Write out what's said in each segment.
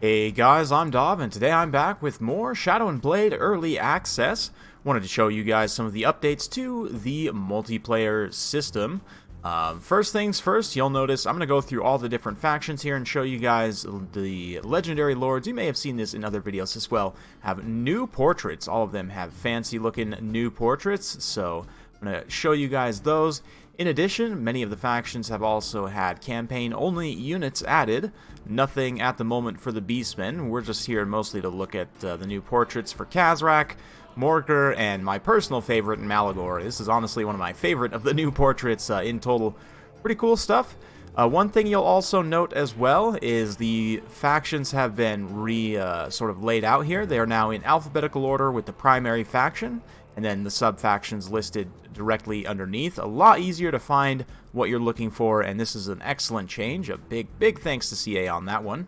Hey guys, I'm Dov, and today I'm back with more Shadow and Blade Early Access. Wanted to show you guys some of the updates to the multiplayer system. First things first, you'll notice I'm going to go through all the different factions here and show you guys the legendary lords. You may have seen this in other videos as well. Have new portraits. All of them have fancy looking new portraits, so I'm going to show you guys those. In addition, many of the factions have also had campaign-only units added. Nothing at the moment for the Beastmen. We're just here mostly to look at the new portraits for Khazrak, Morgr, and my personal favorite, Malagor. This is honestly one of my favorite of the new portraits in total. Pretty cool stuff. One thing you'll also note as well is the factions have been sort of laid out here. They are now in alphabetical order with the primary faction, and then the sub-factions listed directly underneath. A lot easier to find what you're looking for, and this is an excellent change. A big thanks to CA on that one.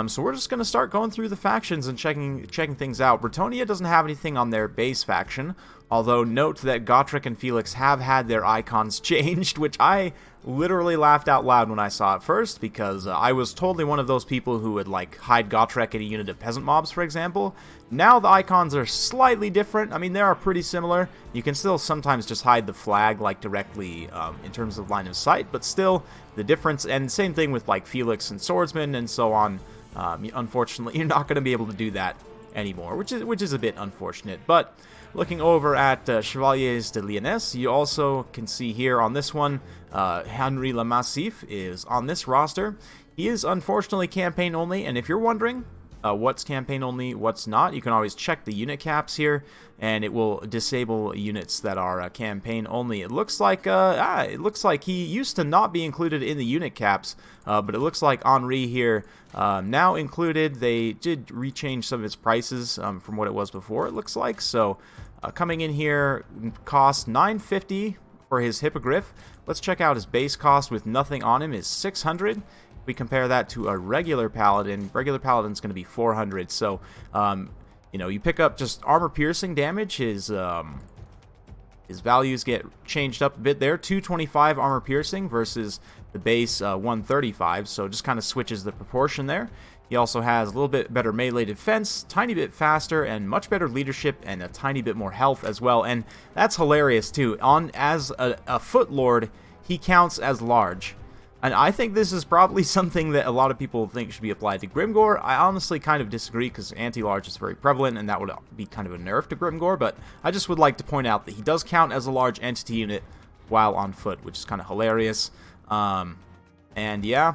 So we're just going to start going through the factions and checking things out. Bretonnia doesn't have anything on their base faction, although note that Gotrek and Felix have had their icons changed, which I literally laughed out loud when I saw it first, because I was totally one of those people who would like hide Gotrek in a unit of peasant mobs, for example. Now the icons are slightly different. I mean, they are pretty similar. You can still sometimes just hide the flag like directly in terms of line of sight, but still the difference, and same thing with like Felix and Swordsman and so on. Unfortunately, you're not going to be able to do that anymore, which is a bit unfortunate. But looking over at Chevaliers de Lyonesse, you also can see here on this one, Henri Le Massif is on this roster. He is unfortunately campaign only, and if you're wondering what's campaign only, what's not, you can always check the unit caps here, and it will disable units that are campaign only. It looks like he used to not be included in the unit caps, but it looks like Henri here now included. They did rechange some of its prices from what it was before, it looks like. So coming in here, cost $950 for his Hippogriff. Let's check out his base cost with nothing on him is $600. We compare that to a regular paladin. Regular paladin's going to be $400. So, you know, you pick up just armor piercing damage. His values get changed up a bit there. 225 armor piercing versus the base 135. So just kind of switches the proportion there. He also has a little bit better melee defense, tiny bit faster, and much better leadership, and a tiny bit more health as well. And that's hilarious too. As a foot lord, he counts as large. And I think this is probably something that a lot of people think should be applied to Grimgor. I honestly kind of disagree, because anti-large is very prevalent, and that would be kind of a nerf to Grimgor, but I just would like to point out that he does count as a large entity unit while on foot, which is kind of hilarious. And yeah,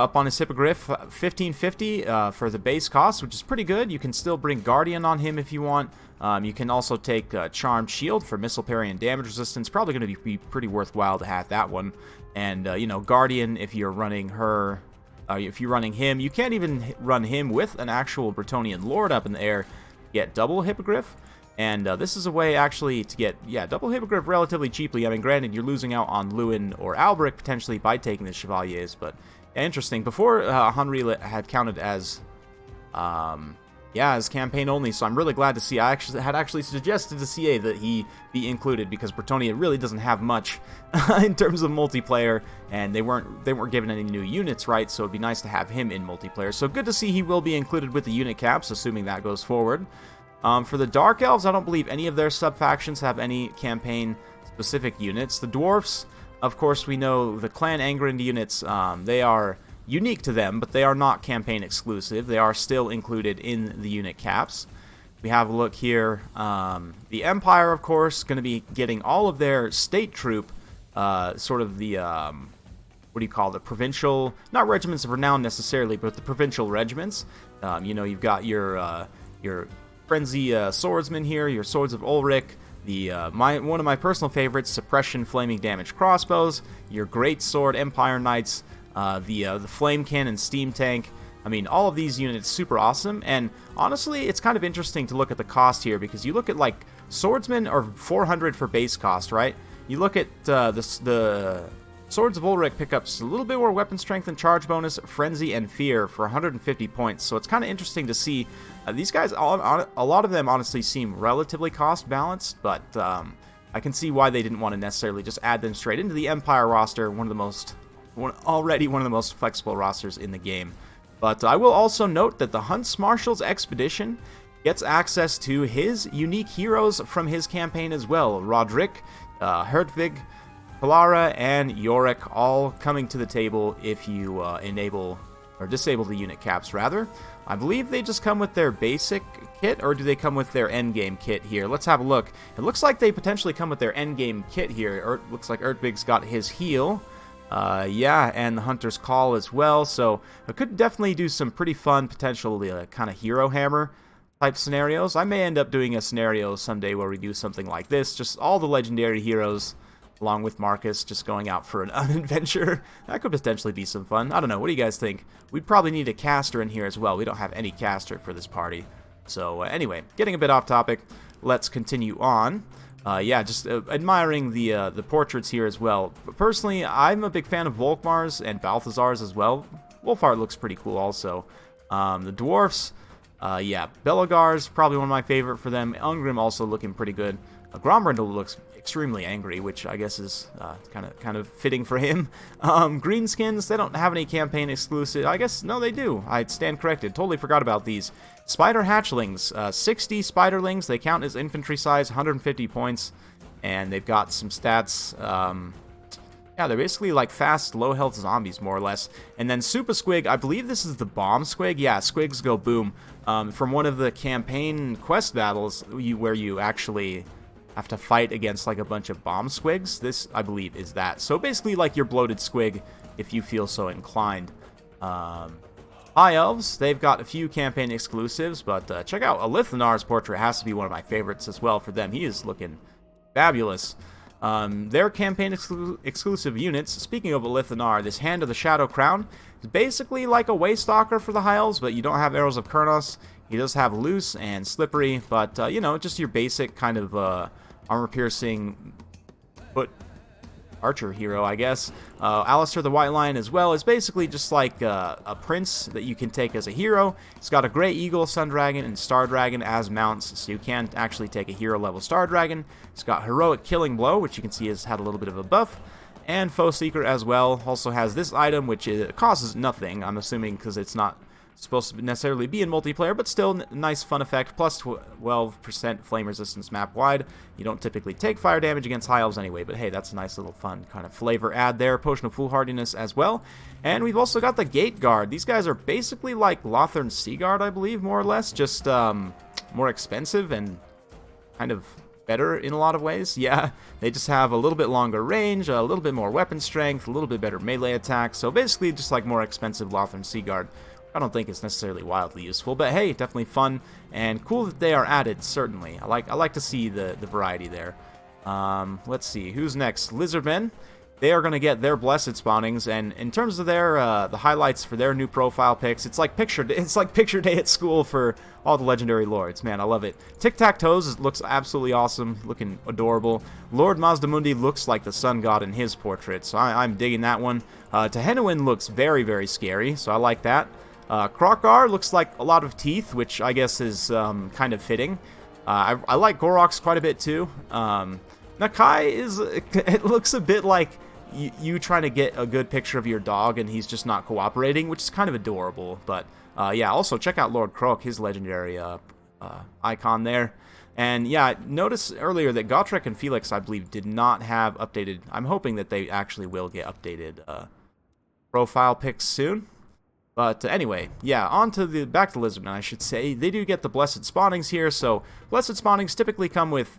up on his Hippogriff, $1550 for the base cost, which is pretty good. You can still bring Guardian on him if you want. You can also take Charmed Shield for missile parry and damage resistance. Probably going to be pretty worthwhile to have that one. And, you know, Guardian, if you're running her, if you're running him, you can't even run him with an actual Bretonnian Lord up in the air. Get double Hippogriff. And this is a way actually to get, double Hippogriff relatively cheaply. I mean, granted, you're losing out on Lewin or Albrecht potentially by taking the Chevaliers, but interesting. Before, Henri had counted as, as campaign only, so I'm really glad to see. I had actually suggested to CA that he be included, because Bretonnia really doesn't have much in terms of multiplayer, and they weren't given any new units, right? So it'd be nice to have him in multiplayer. So good to see he will be included with the unit caps, assuming that goes forward. For the Dark Elves, I don't believe any of their sub-factions have any campaign-specific units. The Dwarfs, of course, we know the Clan Angrind units, they are unique to them, but they are not campaign exclusive. They are still included in the unit caps. We have a look here. The Empire, of course, going to be getting all of their state troop, sort of the, what do you call it, provincial, not regiments of renown necessarily, but the provincial regiments. You know, you've got your Frenzy Swordsmen here, your Swords of Ulrich, one of my personal favorites, Suppression Flaming Damage Crossbows, your Great Sword Empire Knights, the Flame Cannon Steam Tank. I mean, all of these units super awesome, and honestly, it's kind of interesting to look at the cost here, because you look at, like, Swordsmen are 400 for base cost, right? You look at the Swords of Ulrich pickups a little bit more weapon strength and charge bonus, Frenzy, and Fear for 150 points, so it's kind of interesting to see. These guys, a lot of them honestly seem relatively cost balanced, but I can see why they didn't want to necessarily just add them straight into the Empire roster, already one of the most flexible rosters in the game. But I will also note that the Hunts Marshal's expedition gets access to his unique heroes from his campaign as well. Roderick, Hertvig, Kalara, and Yorick all coming to the table if you enable or disable the unit caps, rather. I believe they just come with their basic kit, or do they come with their endgame kit here? Let's have a look. It looks like they potentially come with their endgame kit here. Looks like Ertvig's got his heal. Yeah, and the Hunter's Call as well, so it could definitely do some pretty fun, potentially kind of hero hammer type scenarios. I may end up doing a scenario someday where we do something like this, just all the legendary heroes, along with Marcus, just going out for an adventure. That could potentially be some fun. I don't know, what do you guys think? We'd probably need a caster in here as well. We don't have any caster for this party. So anyway, getting a bit off topic, let's continue on. Yeah, just admiring the portraits here as well. But personally, I'm a big fan of Volkmar's and Balthazar's as well. Wolfheart looks pretty cool also. The Dwarfs, yeah, Belagar's probably one of my favorite for them. Ungrim also looking pretty good. Grombrindle looks extremely angry, which I guess is kind of fitting for him. Greenskins, they don't have any campaign exclusive. I guess, no, they do. I stand corrected. Totally forgot about these. Spider Hatchlings, 60 Spiderlings. They count as infantry size, 150 points, and they've got some stats. Yeah, they're basically like fast, low-health zombies, more or less. And then Super Squig, I believe this is the Bomb Squig. Yeah, Squigs go boom. From one of the campaign quest battles where you actually have to fight against like a bunch of bomb squigs. This, I believe, is that. So basically like your bloated squig, if you feel so inclined. High Elves, they've got a few campaign exclusives, but check out Alithanar's portrait. Has to be one of my favorites as well for them. He is looking fabulous. Their campaign exclusive units, speaking of Alithanar, this Hand of the Shadow Crown is basically like a Waystalker for the High Elves, but you don't have Arrows of Kurnos. He does have Loose and Slippery, but, you know, just your basic kind of armor-piercing foot archer hero, I guess. Alistair the White Lion as well is basically just like a prince that you can take as a hero. He's got a Grey Eagle, Sun Dragon, and Star Dragon as mounts, so you can actually take a hero-level Star Dragon. He's got Heroic Killing Blow, which you can see has had a little bit of a buff. And Foe Seeker as well. Also has this item, which costs nothing, I'm assuming, because it's not supposed to necessarily be in multiplayer, but still nice fun effect, plus 12% flame resistance map wide. You don't typically take fire damage against high elves anyway, but hey, that's a nice little fun kind of flavor add there. Potion of Foolhardiness as well. And we've also got the Gate Guard. These guys are basically like Lothern's Sea Guard, I believe, more or less, just more expensive and kind of better in a lot of ways. Yeah, they just have a little bit longer range, a little bit more weapon strength, a little bit better melee attack, so basically just like more expensive Lothern Sea Guard. I don't think it's necessarily wildly useful, but hey, definitely fun and cool that they are added, certainly. I like to see the variety there. Let's see, who's next? Lizardmen. They are going to get their blessed spawnings, and in terms of their the highlights for their new profile pics, it's like picture day at school for all the legendary lords. Man, I love it. Tic-Tac-Toes looks absolutely awesome, looking adorable. Lord Mazdamundi looks like the sun god in his portrait, so I'm digging that one. Tehenuin looks very, very scary, so I like that. Krokar looks like a lot of teeth, which I guess is kind of fitting. I like Gorox quite a bit too. Nakai it looks a bit like you trying to get a good picture of your dog and he's just not cooperating, which is kind of adorable. But yeah, also check out Lord Krok, his legendary icon there. And yeah, notice earlier that Gotrek and Felix, I believe, did not have updated. I'm hoping that they actually will get updated profile pics soon. But anyway, yeah, back to Lizardmen, I should say. They do get the blessed spawnings here, so blessed spawnings typically come with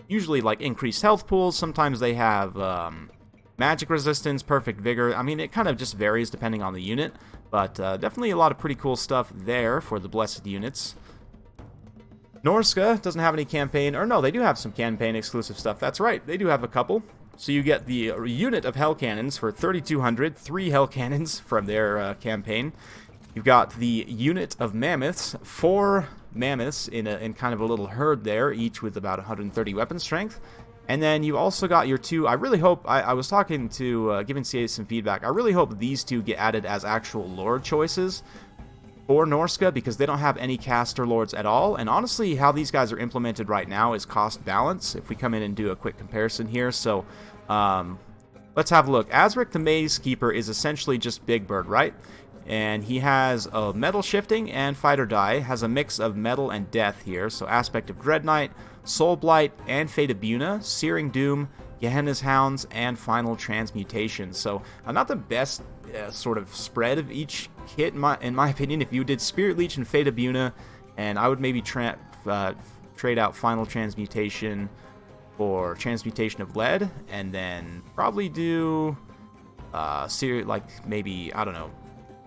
usually like increased health pools. Sometimes they have magic resistance, perfect vigor. I mean, it kind of just varies depending on the unit, but definitely a lot of pretty cool stuff there for the blessed units. Norsca doesn't have any campaign, or no, they do have some campaign exclusive stuff. That's right, they do have a couple. So you get the unit of Hell Cannons for 3,200, 3 Hell Cannons from their campaign. You've got the unit of Mammoths, 4 Mammoths in kind of a little herd there, each with about 130 weapon strength. And then you also got your 2, I really hope, I was talking to, giving CA some feedback, I really hope these 2 get added as actual lord choices for Norsca, because they don't have any caster lords at all, and honestly, how these guys are implemented right now is cost balance, if we come in and do a quick comparison here. So, let's have a look. Azric the Maze Keeper is essentially just Big Bird, right? And he has a metal shifting and fight or die. Has a mix of metal and death here. So aspect of Dread Knight, Soul Blight, and Fate of Buna, Searing Doom, Gehenna's Hounds, and Final Transmutation. So not the best sort of spread of each kit in my opinion. If you did Spirit Leech and Fate of Buna, and I would maybe trade out Final Transmutation for Transmutation of Lead, and then probably do like maybe, I don't know,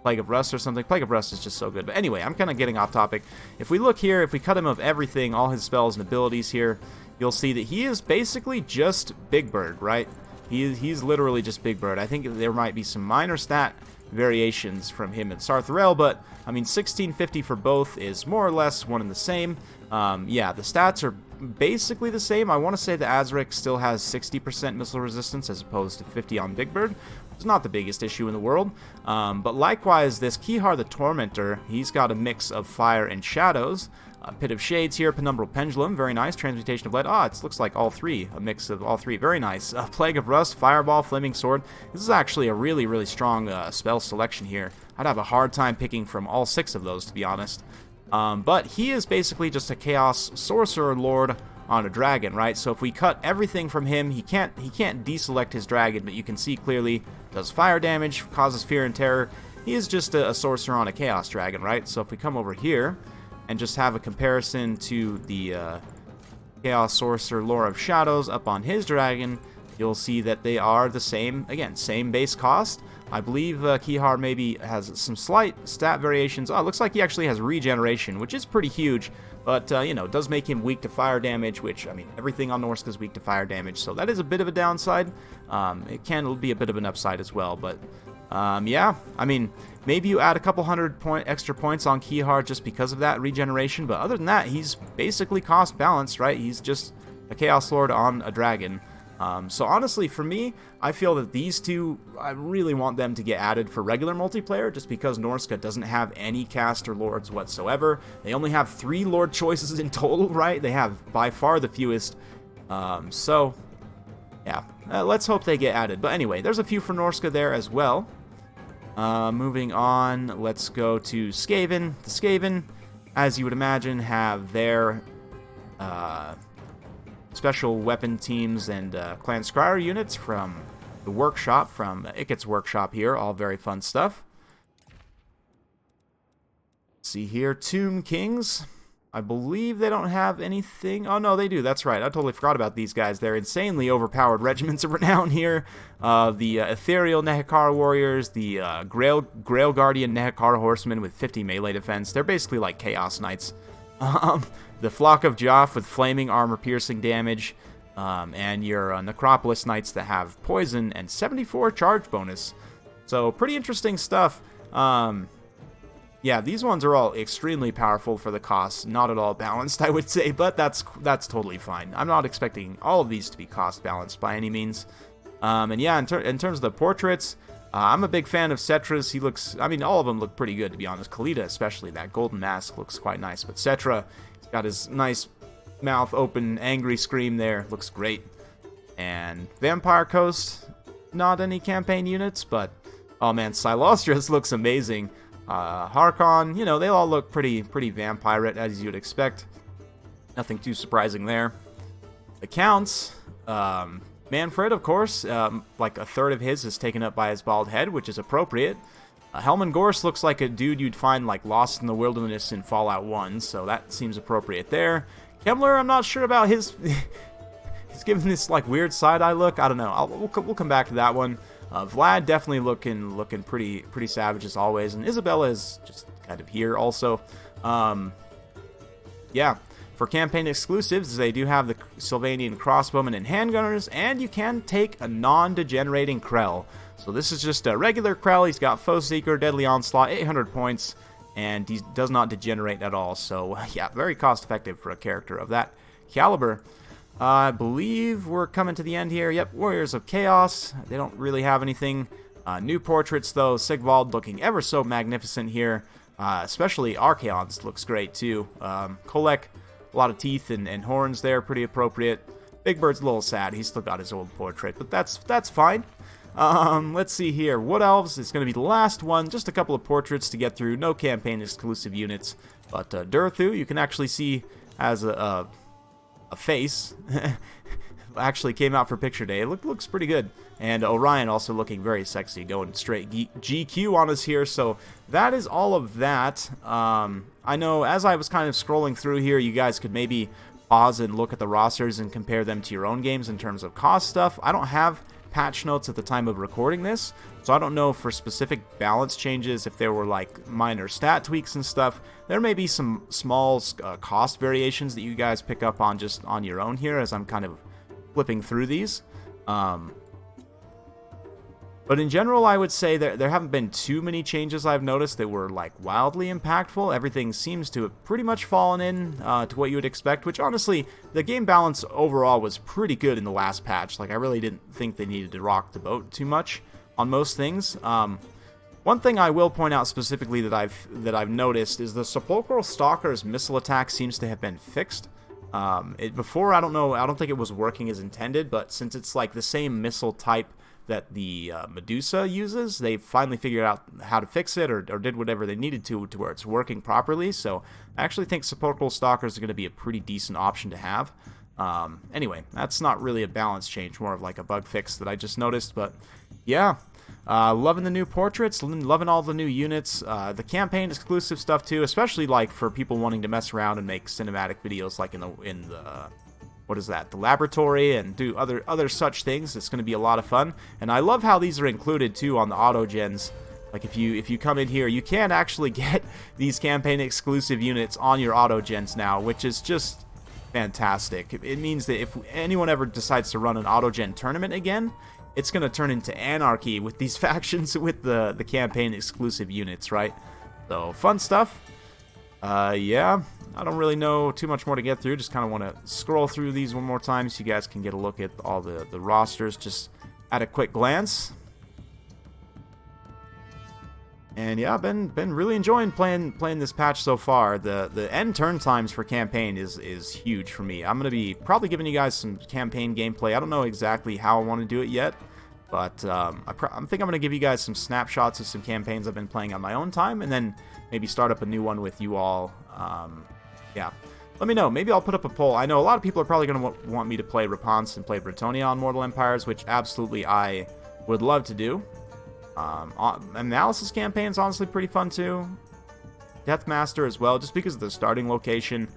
Plague of Rust or something. Plague of Rust is just so good. But anyway, I'm kind of getting off topic. If we look here, if we cut him of everything, all his spells and abilities here, you'll see that he is basically just Big Bird, right? He's literally just Big Bird. I think there might be some minor stat variations from him and Sarthrel, but I mean 1650 for both is more or less one and the same. Yeah, the stats are basically the same. I want to say the Azric still has 60% missile resistance as opposed to 50 on Big Bird. It's not the biggest issue in the world. But likewise, this Kihar the Tormentor, he's got a mix of fire and shadows. Pit of Shades here, Penumbral Pendulum, very nice. Transmutation of Lead, it looks like all three, a mix of all three, very nice. Plague of Rust, Fireball, Flaming Sword. This is actually a really, really strong spell selection here. I'd have a hard time picking from all 6 of those, to be honest. But he is basically just a Chaos Sorcerer Lord on a dragon, right? So if we cut everything from him, he can't deselect his dragon, but you can see clearly does fire damage, causes fear and terror. He is just a sorcerer on a Chaos Dragon, right? So if we come over here and just have a comparison to the Chaos Sorcerer Lore of Shadows up on his dragon, you'll see that they are the same, again, same base cost. I believe Kihar maybe has some slight stat variations. It looks like he actually has regeneration, which is pretty huge, but, you know, does make him weak to fire damage, which, I mean, everything on Norsca is weak to fire damage, so that is a bit of a downside. It can be a bit of an upside as well, but, yeah, I mean, maybe you add a couple hundred extra points on Kihar just because of that regeneration, but other than that, he's basically cost balanced, right? He's just a Chaos Lord on a dragon. So honestly, for me, I feel that these two, I really want them to get added for regular multiplayer, just because Norsca doesn't have any caster lords whatsoever. They only have 3 lord choices in total, right? They have by far the fewest. So, yeah, let's hope they get added. But anyway, there's a few for Norsca there as well. Moving on, let's go to Skaven. The Skaven, as you would imagine, have their special weapon teams and Clan Scryer units from the workshop, from Iket's workshop here. All very fun stuff. See here, Tomb Kings. I believe they don't have anything. Oh, no, they do. That's right. I totally forgot about these guys. They're insanely overpowered regiments of renown here. The Ethereal Nehekara Warriors, the Grail Guardian Nehekara Horsemen with 50 melee defense. They're basically like Chaos Knights. The Flock of Joff with flaming armor-piercing damage, and your Necropolis Knights that have poison and 74 charge bonus. So, pretty interesting stuff. Yeah, these ones are all extremely powerful for the cost. Not at all balanced, I would say, but that's totally fine. I'm not expecting all of these to be cost-balanced by any means. And yeah, in terms of the portraits, I'm a big fan of Cetra's. He looks, I mean, all of them look pretty good, to be honest. Kalita, especially, that golden mask looks quite nice. But Cetra, he's got his nice mouth open, angry scream there. Looks great. And Vampire Coast, not any campaign units, but, oh man, Silostra's looks amazing. Harkon, you know, they all look pretty vampirate, as you'd expect. Nothing too surprising there. The Counts, Manfred, of course, like a third of his is taken up by his bald head, which is appropriate. Helman Gorse looks like a dude you'd find like lost in the wilderness in Fallout 1, so that seems appropriate there. Kemmler, I'm not sure about his... he's giving this like weird side-eye look. I don't know. We'll come back to that one. Vlad definitely looking pretty savage as always, and Isabella is just kind of here also. Yeah. For campaign exclusives, they do have the Sylvanian Crossbowmen and Handgunners, and you can take a non-degenerating Krell. So this is just a regular Krell. He's got Foe Seeker, Deadly Onslaught, 800 points, and he does not degenerate at all. So yeah, very cost-effective for a character of that caliber. I believe we're coming to the end here. Yep, Warriors of Chaos. They don't really have anything. New portraits, though. Sigvald looking ever so magnificent here. Especially Archaons looks great, too. Kolek, a lot of teeth and horns there, pretty appropriate. Big Bird's a little sad. He's still got his old portrait, but that's fine. Let's see here. Wood Elves is going to be the last one. Just a couple of portraits to get through. No campaign exclusive units. But Durthu, you can actually see as a face. Actually came out for picture day. It looks pretty good. And Orion also looking very sexy, going straight GQ on us here. So that is all of that. I know as I was kind of scrolling through here, you guys could maybe pause and look at the rosters and compare them to your own games in terms of cost stuff. I don't have patch notes at the time of recording this, so I don't know for specific balance changes if there were like minor stat tweaks and stuff. There may be some small cost variations that you guys pick up on just on your own here as I'm kind of flipping through these. But in general, I would say there haven't been too many changes I've noticed that were like wildly impactful. Everything seems to have pretty much fallen in to what you would expect, which honestly, the game balance overall was pretty good in the last patch. Like, I really didn't think they needed to rock the boat too much on most things. One thing I will point out specifically that I've noticed is the Sepulchral Stalker's missile attack seems to have been fixed. Before, I don't think it was working as intended, but since it's like the same missile type that the Medusa uses, they finally figured out how to fix it or did whatever they needed to where it's working properly. So I actually think Sepulchral Stalkers are going to be a pretty decent option to have. Anyway, that's not really a balance change, more of like a bug fix that I just noticed. But yeah, loving the new portraits, loving all the new units, the campaign exclusive stuff too, especially like for people wanting to mess around and make cinematic videos like in the what is that, the laboratory, and do other such things. It's going to be a lot of fun. And I love how these are included too on the auto gens. Like if you come in here, you can actually get these campaign exclusive units on your auto gens now, which is just fantastic. It means that if anyone ever decides to run an auto gen tournament again, it's going to turn into anarchy with these factions with the campaign exclusive units, right? So fun stuff. Yeah, I don't really know too much more to get through. Just kind of want to scroll through these one more time so you guys can get a look at all the rosters just at a quick glance. And yeah, I've been really enjoying playing this patch so far. The end turn times for campaign is huge for me. I'm going to be probably giving you guys some campaign gameplay. I don't know exactly how I want to do it yet, but I think I'm going to give you guys some snapshots of some campaigns I've been playing on my own time, and then maybe start up a new one with you all. Yeah, let me know. Maybe I'll put up a poll. I know a lot of people are probably going to want me to play Rapunzel and play Bretonnia on Mortal Empires, which absolutely I would love to do. Analysis campaign's honestly pretty fun too. Deathmaster as well, just because of the starting location.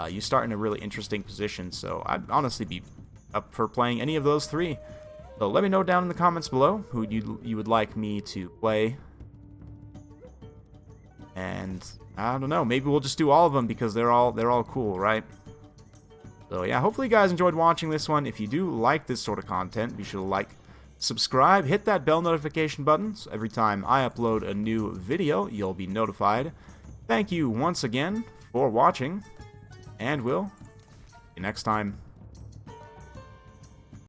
You start in a really interesting position, so I'd honestly be up for playing any of those three. So let me know down in the comments below who you would like me to play. And I don't know, maybe we'll just do all of them because they're all cool, right? So yeah, hopefully you guys enjoyed watching this one. If you do like this sort of content, be sure to like, subscribe, hit that bell notification button so every time I upload a new video, you'll be notified. Thank you once again for watching, and we'll see you next time.